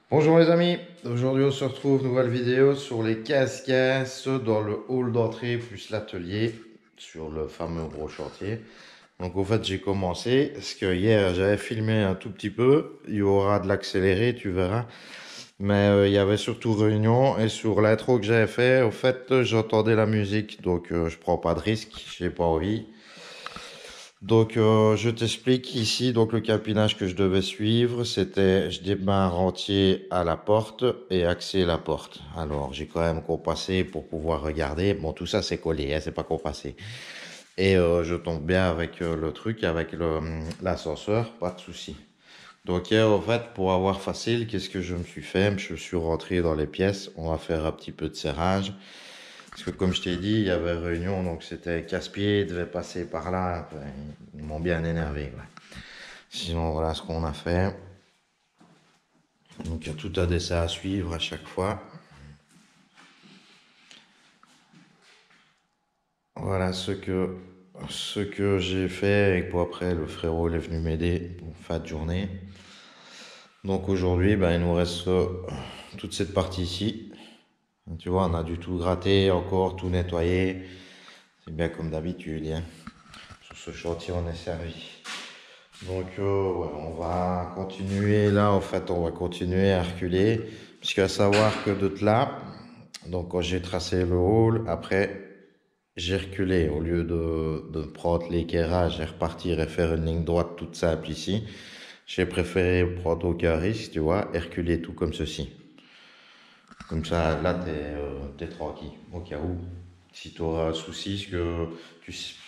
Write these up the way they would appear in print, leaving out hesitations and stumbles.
Bonjour les amis, aujourd'hui on se retrouve nouvelle vidéo sur les casse-casse dans le hall d'entrée plus l'atelier sur le fameux gros chantier. Donc en fait j'ai commencé, parce que hier j'avais filmé un tout petit peu, il y aura de l'accéléré tu verras. Mais il y avait surtout réunion et sur l'intro que j'avais fait, au fait j'entendais la musique donc je prends pas de risque, j'ai pas envie. Donc, je t'explique ici, donc le capinage que je devais suivre, c'était je démarre entier à la porte et axer la porte. Alors, j'ai quand même compassé pour pouvoir regarder. Bon, tout ça c'est collé, hein, c'est pas compassé. Et je tombe bien avec le truc, avec l'ascenseur, pas de souci. Donc, hier, en fait, pour avoir facile, qu'est-ce que je me suis fait? Je suis rentré dans les pièces, on va faire un petit peu de serrage. Parce que comme je t'ai dit, il y avait réunion, donc c'était casse-pied, devait passer par là. Enfin, ils m'ont bien énervé. Ouais. Sinon, voilà ce qu'on a fait. Donc il y a tout un dessin à suivre à chaque fois. Voilà ce que j'ai fait. Et puis après, le frérot il est venu m'aider pour fin de journée. Donc aujourd'hui, ben, il nous reste toute cette partie ici. Tu vois, on a du tout gratté, encore tout nettoyé. C'est bien comme d'habitude. Hein. Sur ce chantier, on est servi. Donc ouais, on va continuer là, en fait on va continuer à reculer, puisqu'à savoir que de là, donc quand j'ai tracé le hall, après j'ai reculé, au lieu de prendre l'équerrage et repartir et faire une ligne droite toute simple ici, j'ai préféré prendre aucun risque, tu vois, et reculer tout comme ceci. Comme ça, là t'es tranquille, au cas où, si tu auras un souci, que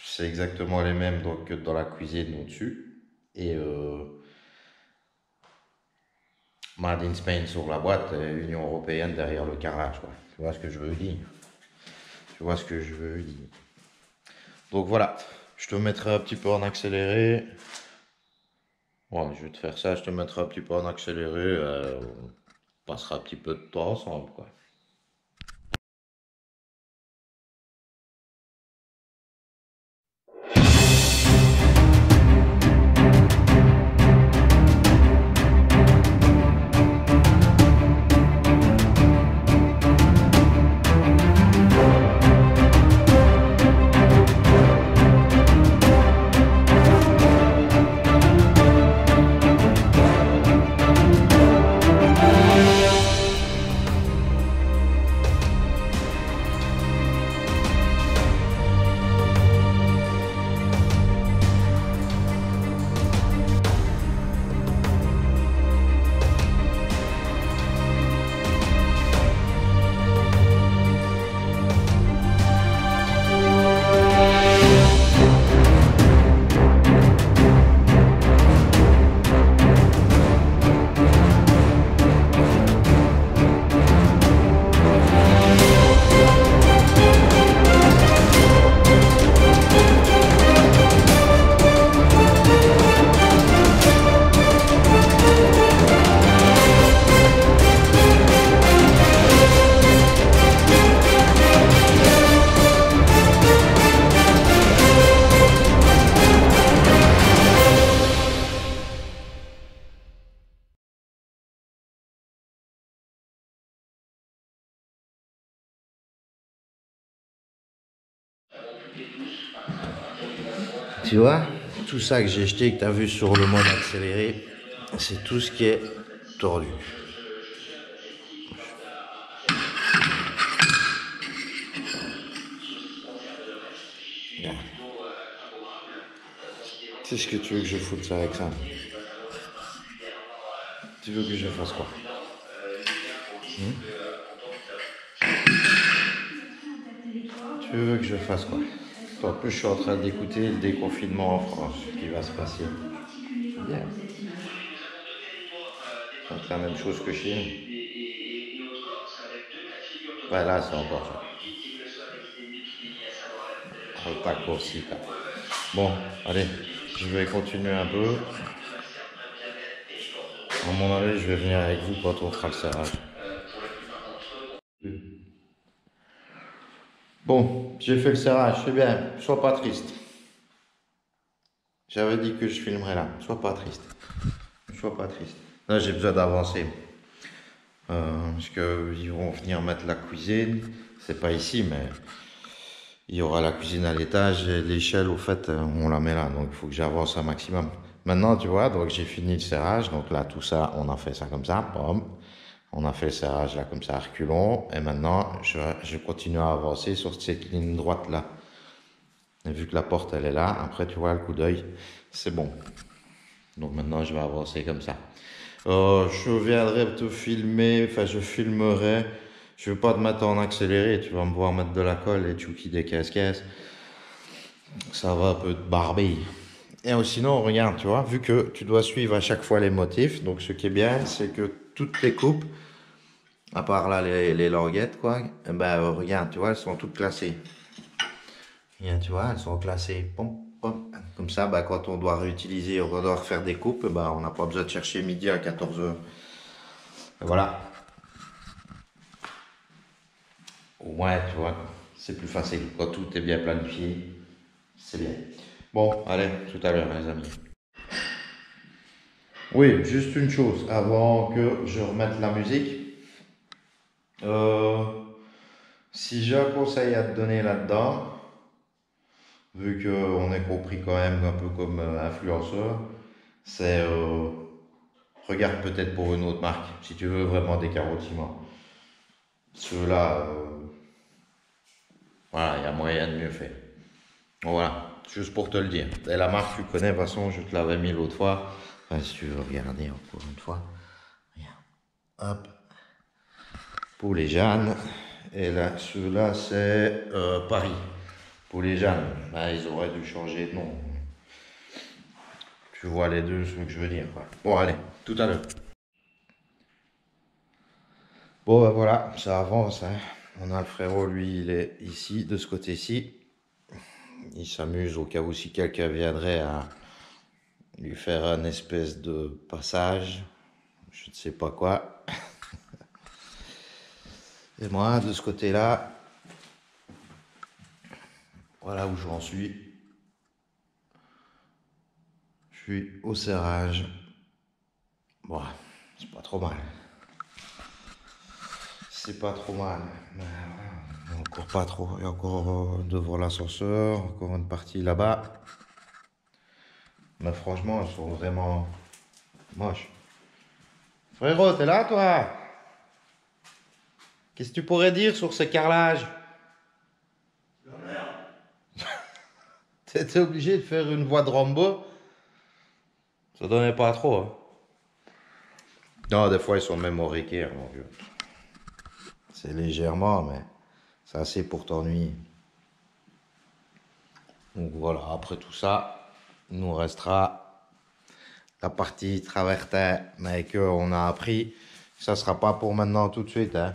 c'est exactement les mêmes donc, que dans la cuisine au-dessus. Et Made in Spain sur la boîte, Union Européenne derrière le carrelage, quoi. Tu vois ce que je veux dire? Tu vois ce que je veux dire? Donc voilà, je te mettrai un petit peu en accéléré. Ouais, je vais te faire ça, je te mettrai un petit peu en accéléré. On passera un petit peu de temps ensemble, quoi. Tu vois, tout ça que j'ai jeté, que tu as vu sur le mode accéléré, c'est tout ce qui est tordu. C'est ce que tu veux que je foute ça avec ça? Tu veux que je fasse quoi? Tu veux que je fasse quoi? En plus, je suis en train d'écouter le déconfinement en France, ce qui va se passer. Bien. C'est la même chose que chez nous. Ouais, là, c'est encore ça. Pas aussi. Bon, allez, je vais continuer un peu. À mon avis, je vais venir avec vous quand on fera le serrage. Bon, j'ai fait le serrage, c'est bien, sois pas triste. J'avais dit que je filmerais là, sois pas triste. Sois pas triste. Là, j'ai besoin d'avancer. Parce qu'ils vont venir mettre la cuisine. C'est pas ici, mais il y aura la cuisine à l'étage et l'échelle, au fait, on la met là. Donc il faut que j'avance un maximum. Maintenant, tu vois, donc j'ai fini le serrage. Donc là, tout ça, on a fait ça comme ça. Bam. On a fait le serrage là comme ça, à reculons. Et maintenant, je continue à avancer sur cette ligne droite là. Et vu que la porte, elle est là, après, tu vois, le coup d'œil, c'est bon. Donc maintenant, je vais avancer comme ça. Je viendrai te filmer, enfin, je filmerai. Je ne veux pas te mettre en accéléré, tu vas me voir mettre de la colle et Tchouki des caisses-caisses. Ça va un peu te barber. Et sinon, regarde, tu vois, vu que tu dois suivre à chaque fois les motifs, donc ce qui est bien, c'est que toutes les coupes, à part là les languettes, quoi, eh ben, regarde, tu vois, elles sont toutes classées. Bien, tu vois, elles sont classées. Pom, pom. Comme ça, bah, quand on doit réutiliser, on doit refaire des coupes, bah, on n'a pas besoin de chercher midi à 14h. Voilà. Au moins, tu vois, c'est plus facile. Quand tout est bien planifié, c'est bien. Bon, allez, tout à l'heure, les amis. Oui, juste une chose, avant que je remette la musique. Euh, Si j'ai un conseil à te donner là-dedans, vu qu'on est compris quand même un peu comme influenceur, c'est regarde peut-être pour une autre marque, si tu veux vraiment des carottiments. Ceux-là, voilà, il y a moyen de mieux faire. Bon, voilà, juste pour te le dire. Et la marque, tu connais, de toute façon, je te l'avais mis l'autre fois. Enfin, si tu veux regarder encore une fois. Regarde. Hop. Pour les Jeanne. Et là, ceux-là, c'est Paris. Pour les Jeanne, ben, ils auraient dû changer de nom. Tu vois les deux, ce que je veux dire, quoi. Bon, allez, tout à l'heure. Bon, ben voilà, ça avance, hein. On a le frérot, lui, il est ici, de ce côté-ci. Il s'amuse au cas où si quelqu'un viendrait à lui faire un espèce de passage, je ne sais pas quoi. Et moi, de ce côté-là, voilà où j'en suis. Je suis au serrage. Bon, c'est pas trop mal. C'est pas trop mal. Mais voilà, encore pas trop. Il y a encore devant l'ascenseur, encore une partie là-bas. Mais franchement, elles sont vraiment moches. Frérot, t'es là, toi? Qu'est-ce que tu pourrais dire sur ce carrelage? T'étais obligé de faire une voix de Rambo? Ça donnait pas trop, hein. Non, des fois, ils sont même au réquer, mon vieux. C'est légèrement, mais c'est assez pour t'ennuyer. Donc voilà, après tout ça, il nous restera la partie travertin, mais qu'on a appris. Ça sera pas pour maintenant tout de suite, hein.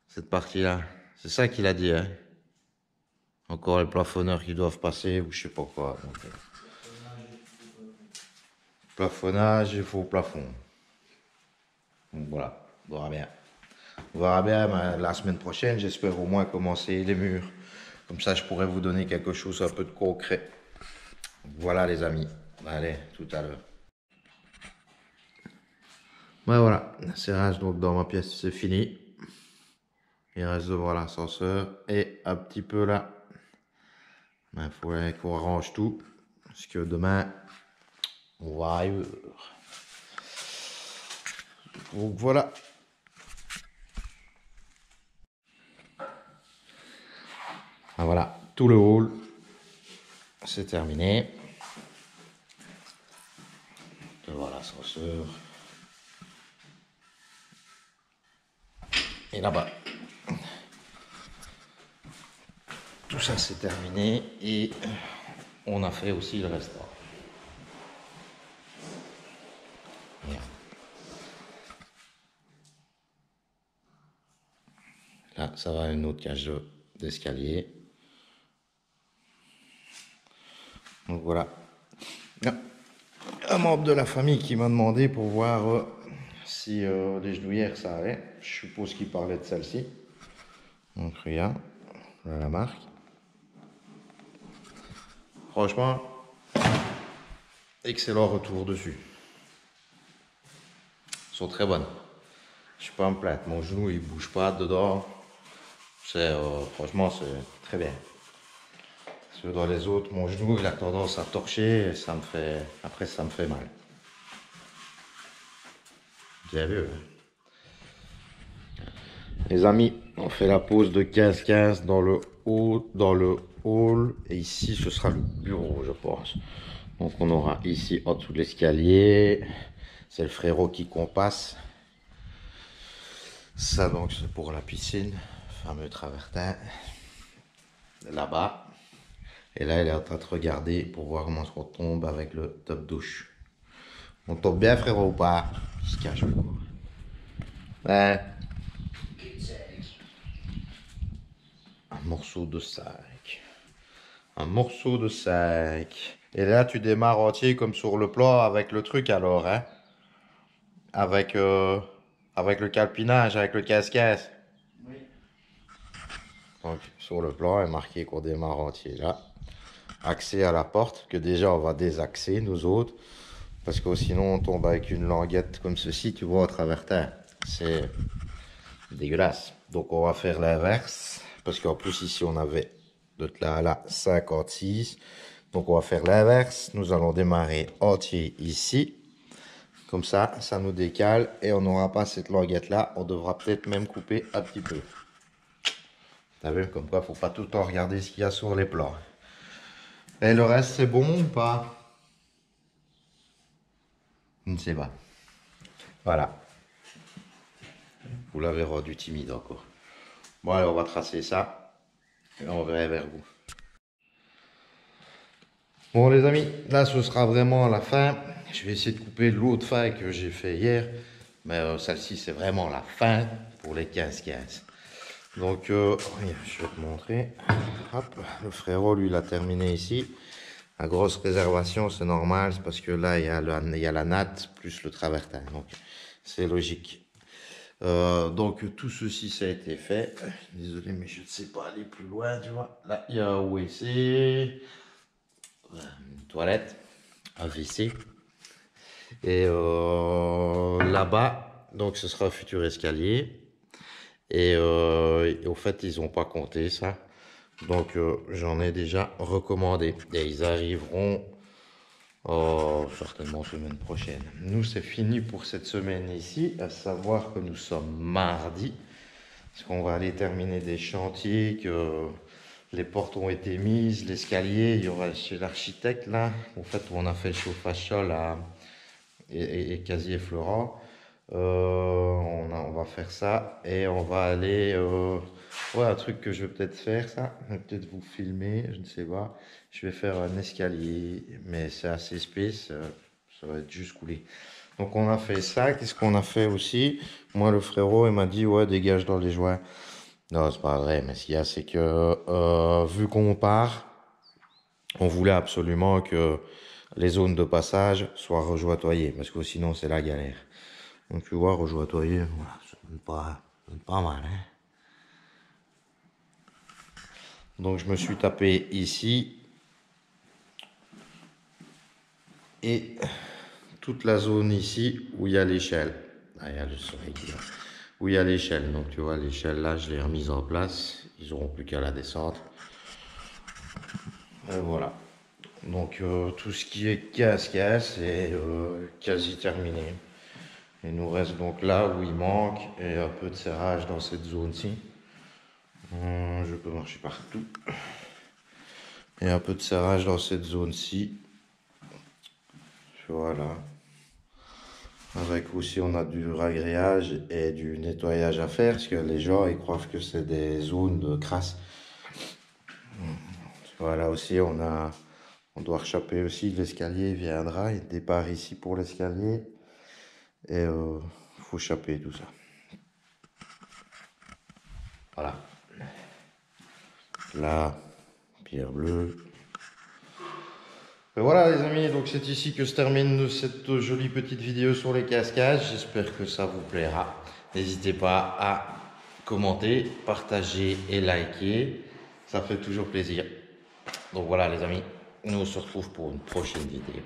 Cette partie-là. C'est ça qu'il a dit, hein. Encore les plafonneurs qui doivent passer, ou je sais pas quoi. Donc, plafonnage, il faut plafond. Donc voilà, on verra bien. On verra bien la semaine prochaine, j'espère au moins commencer les murs. Comme ça, je pourrais vous donner quelque chose un peu de concret. Voilà les amis. Allez, tout à l'heure. Ben voilà, le serrage donc dans ma pièce c'est fini. Il reste devant l'ascenseur et un petit peu là. Il faudrait qu'on range tout. Parce que demain, on va ailleurs. Donc voilà. Ben voilà, tout le hall. C'est terminé. Devant l'ascenseur. Et là-bas. Tout ça c'est terminé et on a fait aussi le restaurant. Regarde. Là, ça va une autre cage d'escalier. Donc voilà. Un membre de la famille qui m'a demandé pour voir si les genouillères ça allait. Je suppose qu'il parlait de celle-ci. Donc regarde, voilà la marque. Franchement, excellent retour dessus. Elles sont très bonnes. Je peux pas me plaindre. Mon genou il bouge pas dedans. Franchement, c'est très bien. Parce que dans les autres, mon genou il a tendance à torcher et ça me fait. Après, ça me fait mal. Bien vu. Hein. Les amis, on fait la pause de 15-15 dans le hall. Et ici, ce sera le bureau, je pense. Donc, on aura ici en dessous de l'escalier. C'est le frérot qui compasse. Ça, donc, c'est pour la piscine. Fameux travertin. Là-bas. Et là, elle est en train de regarder pour voir comment on tombe avec le top douche. On tombe bien, frérot, ou pas? Il se cache beaucoup. Ouais. Un morceau de sac. Un morceau de sac. Et là, tu démarres entier comme sur le plat avec le truc alors, hein? Avec, avec le calpinage, avec le casse-casse. Oui. Donc, sur le plan est marqué qu'on démarre entier là. Accès à la porte, que déjà on va désaxer, nous autres. Parce que sinon, on tombe avec une languette comme ceci, tu vois, au travers terre. C'est dégueulasse. Donc, on va faire l'inverse. Parce qu'en plus, ici, on avait de là à là 56. Donc, on va faire l'inverse. Nous allons démarrer entier ici. Comme ça, ça nous décale et on n'aura pas cette languette-là. On devra peut-être même couper un petit peu. T'as vu, comme quoi, faut pas tout le temps regarder ce qu'il y a sur les plans. Et le reste, c'est bon ou pas? Je ne sais pas. Voilà. Vous l'avez rendu timide encore. Bon, allez, on va tracer ça. Et on verra vers vous. Bon, les amis, là, ce sera vraiment la fin. Je vais essayer de couper l'autre fin que j'ai fait hier. Mais celle-ci, c'est vraiment la fin pour les 15-15. Donc, je vais te montrer. Hop, le frérot, lui, il a terminé ici. La grosse réservation, c'est normal, c'est parce que là, il y a la natte plus le travertin. Donc, c'est logique. Donc, tout ceci, ça a été fait. Désolé, mais je ne sais pas aller plus loin, tu vois. Là, il y a un WC, une toilette, un WC. Et là-bas, donc, ce sera un futur escalier. Et au fait, ils n'ont pas compté ça. Donc, j'en ai déjà recommandé. Et ils arriveront certainement semaine prochaine. Nous, c'est fini pour cette semaine ici. À savoir que nous sommes mardi. Parce qu'on va aller terminer des chantiers, que les portes ont été mises, l'escalier. Il y aura chez l'architecte, là. En fait, on a fait le chauffage sol et casier Florent. On va faire ça et on va aller ouais, un truc que je vais peut-être faire, ça je vais peut-être vous filmer, je ne sais pas. Je vais faire un escalier, mais c'est assez space, ça va être juste coulé. Donc on a fait ça. Qu'est-ce qu'on a fait aussi? Moi, le frérot, il m'a dit ouais, dégage dans les joints. Non, c'est pas vrai, mais ce qu'il y a, c'est que vu qu'on part, on voulait absolument que les zones de passage soient rejointoyées, parce que sinon c'est la galère. Donc tu vois, rejointoyer, voilà, ça donne pas mal. Hein. Donc je me suis tapé ici. Et toute la zone ici où il y a l'échelle. Ah, il y a le soleil qui est là. Où il y a l'échelle. Donc tu vois, l'échelle là, je l'ai remise en place. Ils n'auront plus qu'à la descendre. Et voilà. Donc tout ce qui est casse-casse est quasi terminé. Il nous reste donc là où il manque et un peu de serrage dans cette zone-ci. Je peux marcher partout. Et un peu de serrage dans cette zone-ci. Voilà. Avec aussi, on a du ragréage et du nettoyage à faire. Parce que les gens, ils croient que c'est des zones de crasse. Voilà aussi, on doit rechaper aussi. L'escalier viendra. Il départ ici pour l'escalier. Et faut chaper tout ça. Voilà. Là, pierre bleue. Et voilà les amis, donc c'est ici que se termine cette jolie petite vidéo sur les cascades. J'espère que ça vous plaira. N'hésitez pas à commenter, partager et liker. Ça fait toujours plaisir. Donc voilà les amis, nous on se retrouve pour une prochaine vidéo.